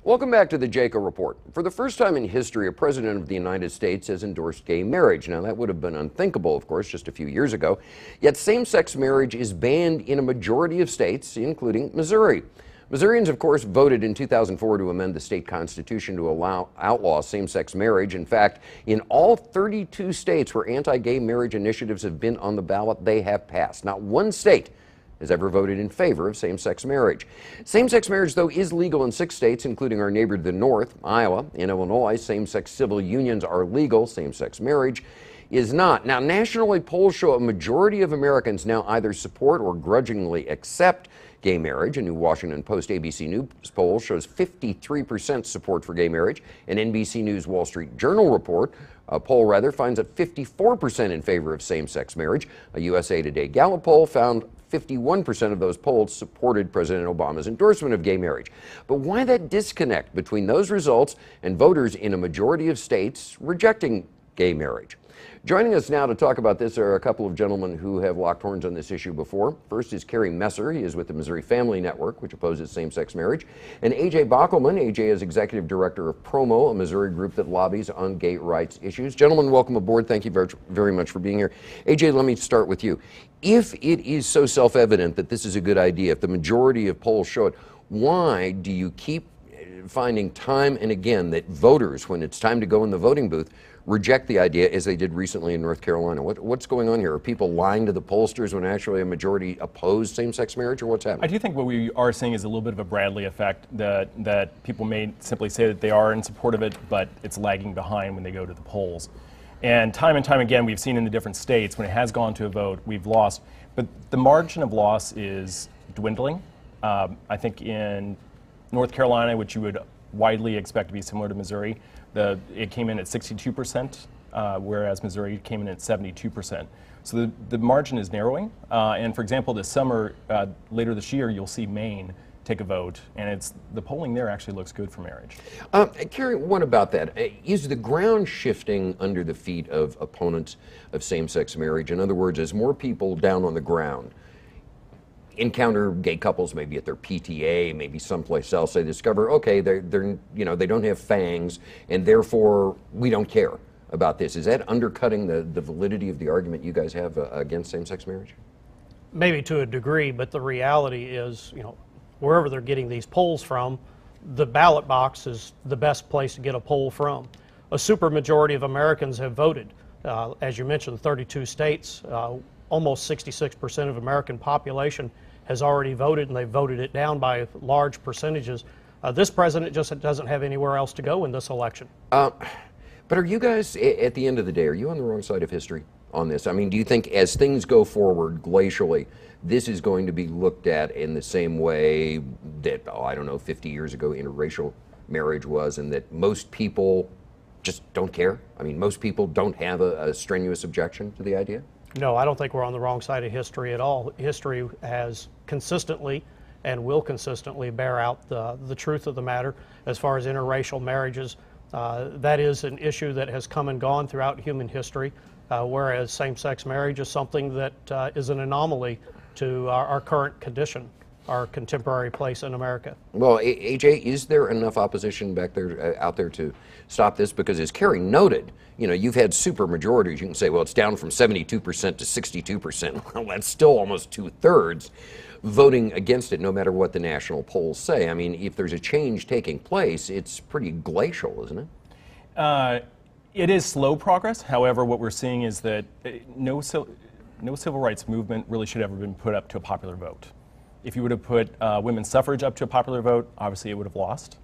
Welcome back to the Jaco Report. For the first time in history, a president of the United States has endorsed gay marriage. Now, that would have been unthinkable, of course, just a few years ago. Yet same-sex marriage is banned in a majority of states, including Missouri. Missourians, of course, voted in 2004 to amend the state constitution to outlaw same-sex marriage. In fact, in all 32 states where anti-gay marriage initiatives have been on the ballot, they have passed. Not one state has ever voted in favor of same-sex marriage. Same-sex marriage, though, is legal in 6 states, including our neighbor to the north, Iowa. In Illinois, same-sex civil unions are legal. Same-sex marriage is not. Now, nationally, polls show a majority of Americans now either support or grudgingly accept gay marriage. A new Washington Post ABC News poll shows 53% support for gay marriage. An NBC News Wall Street Journal poll finds that 54% in favor of same-sex marriage. A USA Today Gallup poll found 51% of those polled supported President Obama's endorsement of gay marriage. But why that disconnect between those results and voters in a majority of states rejecting gay marriage? Joining us now to talk about this are a couple of gentlemen who have locked horns on this issue before. First is Kerry. He is with the Missouri Family Network, which opposes same-sex marriage. And A.J. Bockelman. A.J. is Executive Director of Promo, a Missouri group that lobbies on gay rights issues. Gentlemen, welcome aboard. Thank you very much for being here. A.J., let me start with you. If it is so self-evident that this is a good idea, if the majority of polls show it, why do you keep finding time and again that voters, when it's time to go in the voting booth, reject the idea, as they did recently in North Carolina? What's going on here? Are people lying to the pollsters when actually a majority oppose same-sex marriage, or what's happening? I do think what we are seeing is a little bit of a Bradley effect, that people may simply say that they are in support of it, but it's lagging behind when they go to the polls. And time again, we've seen in the different states, when it has gone to a vote, we've lost. But the margin of loss is dwindling. I think in North Carolina, which you would widely expect to be similar to Missouri, it came in at 62%, whereas Missouri came in at 72%. So the margin is narrowing. And for example, this summer, later this year, you'll see Maine take a vote, and the polling there actually looks good for marriage. Kerry, what about that? Is the ground shifting under the feet of opponents of same-sex marriage? In other words, as more people down on the ground encounter gay couples, maybe at their PTA, maybe someplace else, they discover, okay, they don't have fangs, and therefore we don't care about this. Is that undercutting the validity of the argument you guys have against same-sex marriage? Maybe to a degree, but the reality is, wherever they're getting these polls from, the ballot box is the best place to get a poll from. A supermajority of Americans have voted. As you mentioned, 32 states, almost 66% of American population has already voted, and they've voted it down by large percentages. This president just doesn't have anywhere else to go in this election. But are you guys, at the end of the day, are you on the wrong side of history on this? I mean, do you think as things go forward glacially, this is going to be looked at in the same way that, 50 years ago interracial marriage was, and that most people just don't care? I mean, most people don't have a strenuous objection to the idea? No, I don't think we're on the wrong side of history at all. History has consistently and will consistently bear out the truth of the matter as far as interracial marriages. That is an issue that has come and gone throughout human history, whereas same-sex marriage is something that is an anomaly to our current condition, our contemporary place in America. Well, AJ, is there enough opposition out there to stop this? Because as Kerry noted, you've had super majorities. You can say, well, it's down from 72% to 62%. Well, that's still almost 2/3 voting against it, no matter what the national polls say. I mean, if there's a change taking place, it's pretty glacial, isn't it? It is slow progress. However, what we're seeing is that no civil rights movement really should ever been put up to a popular vote. If you would have put women's suffrage up to a popular vote, obviously it would have lost.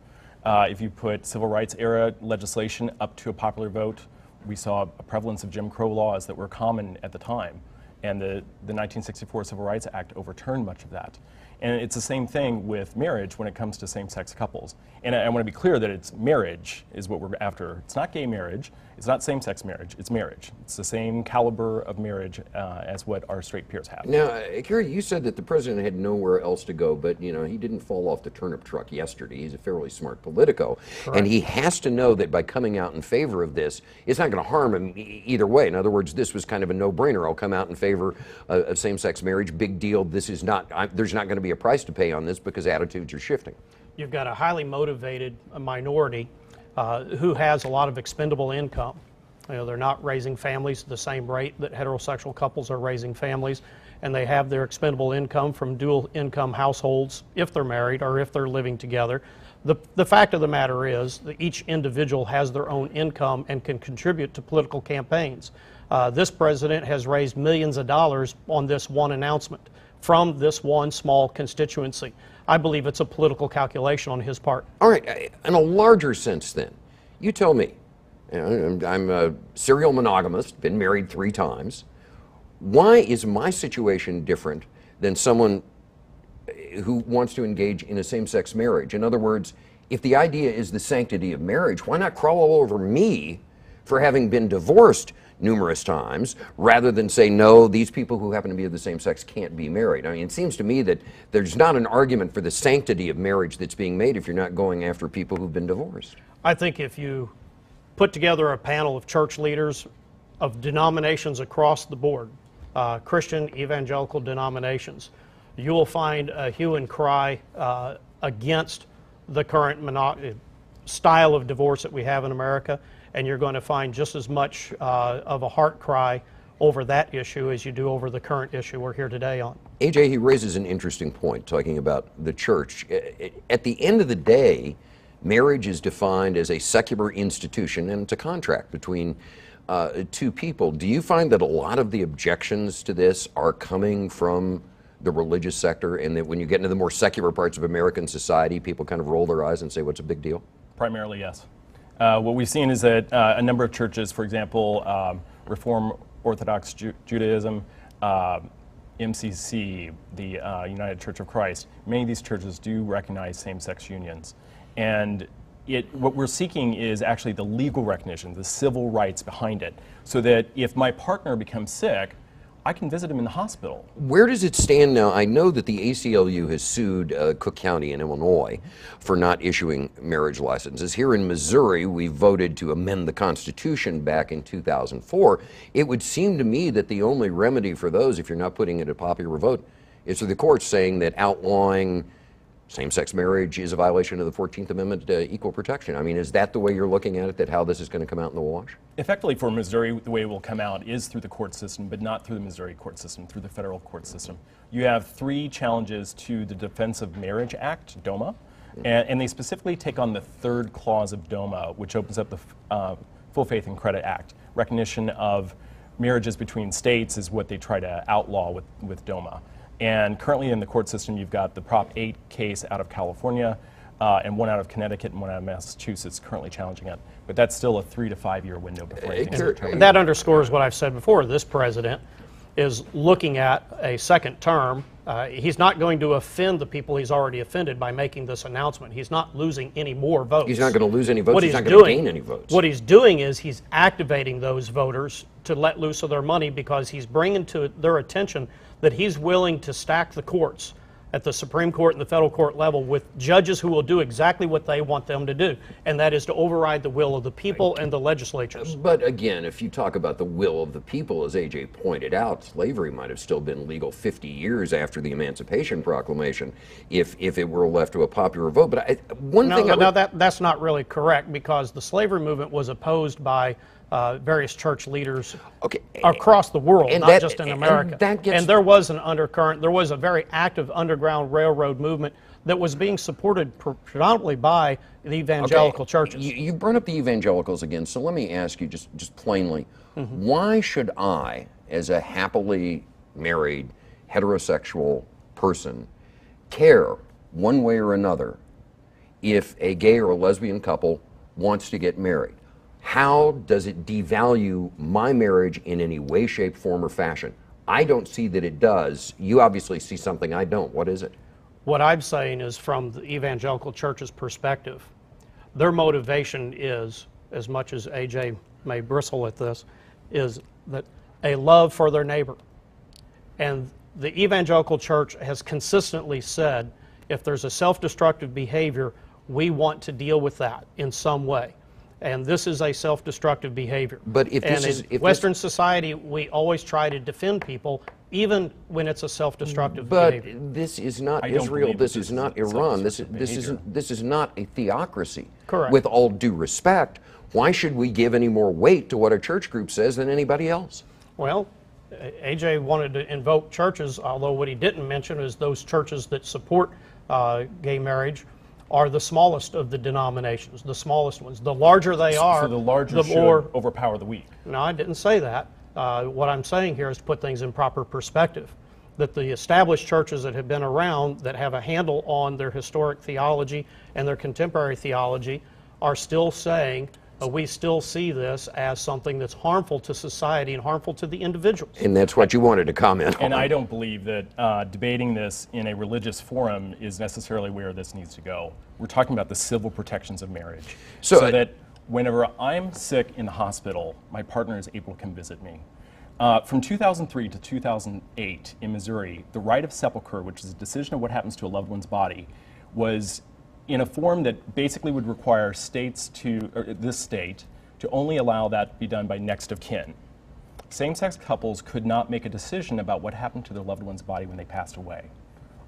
If you put civil rights era legislation up to a popular vote, we saw a prevalence of Jim Crow laws that were common at the time. And the 1964 Civil Rights Act overturned much of that. And it's the same thing with marriage when it comes to same-sex couples. And I want to be clear that it's marriage is what we're after. It's not gay marriage. It's not same-sex marriage. It's marriage. It's the same caliber of marriage as what our straight peers have. Now, Kerry, you said that the president had nowhere else to go, but he didn't fall off the turnip truck yesterday. He's a fairly smart politico. Correct. And he has to know that by coming out in favor of this, it's not going to harm him either way. In other words, this was kind of a no-brainer. I'll come out in favor of same-sex marriage. Big deal. This is not. There's not going to be a price to pay on this because attitudes are shifting. you've got a highly motivated minority who has a lot of expendable income. You know, they're not raising families at the same rate that heterosexual couples are raising families, and they have their expendable income from dual income households if they're married or if they're living together. The fact of the matter is that each individual has their own income and can contribute to political campaigns. This president has raised millions of dollars on this one announcement from this one small constituency. I believe it's a political calculation on his part. All right, in a larger sense then, you tell me, you know, I'm a serial monogamist, been married 3 times. Why is my situation different than someone who wants to engage in a same-sex marriage? In other words, if the idea is the sanctity of marriage, why not crawl all over me for having been divorced numerous times, rather than say, no, these people who happen to be of the same sex can't be married? I mean, it seems to me that there's not an argument for the sanctity of marriage that's being made if you're not going after people who've been divorced. I think if you put together a panel of church leaders of denominations across the board, Christian, evangelical denominations, you will find a hue and cry against the current style of divorce that we have in America, and you're going to find just as much of a heart cry over that issue as you do over the current issue we're here today on. AJ, he raises an interesting point talking about the church. At the end of the day, marriage is defined as a secular institution, and it's a contract between 2 people. Do you find that a lot of the objections to this are coming from the religious sector, and that when you get into the more secular parts of American society, people kind of roll their eyes and say, what's a big deal? Primarily, yes. What we've seen is that a number of churches, for example, Reform Orthodox Judaism, MCC, the United Church of Christ, many of these churches do recognize same-sex unions. And what we're seeking is actually the legal recognition, the civil rights behind it, so that if my partner becomes sick, I can visit him in the hospital. Where does it stand now? I know that the ACLU has sued Cook County in Illinois for not issuing marriage licenses. Here in Missouri, we voted to amend the Constitution back in 2004. It would seem to me that the only remedy for those, if you're not putting it a popular vote, is for the courts saying that outlawing same-sex marriage is a violation of the 14th Amendment to equal protection. I mean, is that the way you're looking at it, that how this is going to come out in the wash? Effectively, for Missouri, the way it will come out is through the court system, but not through the Missouri court system, through the federal court system. You have 3 challenges to the Defense of Marriage Act, DOMA, and they specifically take on the 3rd clause of DOMA, which opens up the Full Faith and Credit Act. Recognition of marriages between states is what they try to outlaw with DOMA. And currently in the court system, you've got the Prop 8 case out of California, and one out of Connecticut and one out of Massachusetts currently challenging it. But that's still a 3 to 5 year window before anything's determined. That underscores what I've said before. This president is looking at a second term. He's not going to offend the people he's already offended by making this announcement. He's not losing any more votes. He's not going to lose any votes. He's not going to gain any votes. What he's doing is he's activating those voters to let loose of their money, because he's bringing to their attention that he's willing to stack the courts at the Supreme Court and the federal court level with judges who will do exactly what they want them to do, and that is to override the will of the people and the legislatures. But again, if you talk about the will of the people, as AJ pointed out, slavery might have still been legal 50 years after the Emancipation Proclamation if it were left to a popular vote. But that's not really correct, because the slavery movement was opposed by various church leaders across the world, not just in America. And there was an undercurrent. There was a very active underground railroad movement that was being supported predominantly by the evangelical churches. You brought up the evangelicals again, so let me ask you just plainly, why should I, as a happily married heterosexual person, care one way or another if a gay or a lesbian couple wants to get married? How does it devalue my marriage in any way, shape, form, or fashion? I don't see that it does. You obviously see something I don't. What is it? What I'm saying is, from the evangelical church's perspective, their motivation is, as much as AJ may bristle at this, is that a love for their neighbor. And the evangelical church has consistently said, if there's a self-destructive behavior, we want to deal with that in some way. And this is a self-destructive behavior. But if Western society, we always try to defend people even when it's a self-destructive But behavior. this is not I don't Israel. believe This that is this not is Iran. This self-destructive this is not a theocracy. Correct. With all due respect, why should we give any more weight to what a church group says than anybody else? Well, AJ wanted to invoke churches, although what he didn't mention is those churches that support gay marriage are the smallest of the denominations, the smallest ones. The larger they are, So the larger the should more. overpower the weak. No, I didn't say that. What I'm saying here is to put things in proper perspective. That the established churches that have been around, that have a handle on their historic theology and their contemporary theology, are still saying, we still see this as something that's harmful to society and harmful to the individuals. And that's what you wanted to comment on. And I don't believe that debating this in a religious forum is necessarily where this needs to go. We're talking about the civil protections of marriage. So, that whenever I'm sick in the hospital, my partner is able to come visit me. From 2003 to 2008 in Missouri, the right of sepulcher, which is a decision of what happens to a loved one's body, was in a form that basically would require states to, or this state, to only allow that to be done by next of kin. Same-sex couples could not make a decision about what happened to their loved one's body when they passed away.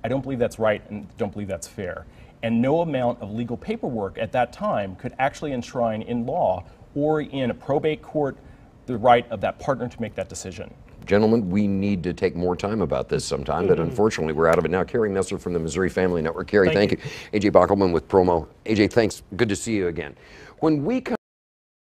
I don't believe that's right and don't believe that's fair. And no amount of legal paperwork at that time could actually enshrine in law or in a probate court the right of that partner to make that decision. Gentlemen, we need to take more time about this sometime, but unfortunately we're out of it now. Kerry Messer from the Missouri Family Network. Kerry, thank you. AJ Bockelman with Promo. AJ, thanks. Good to see you again. When we come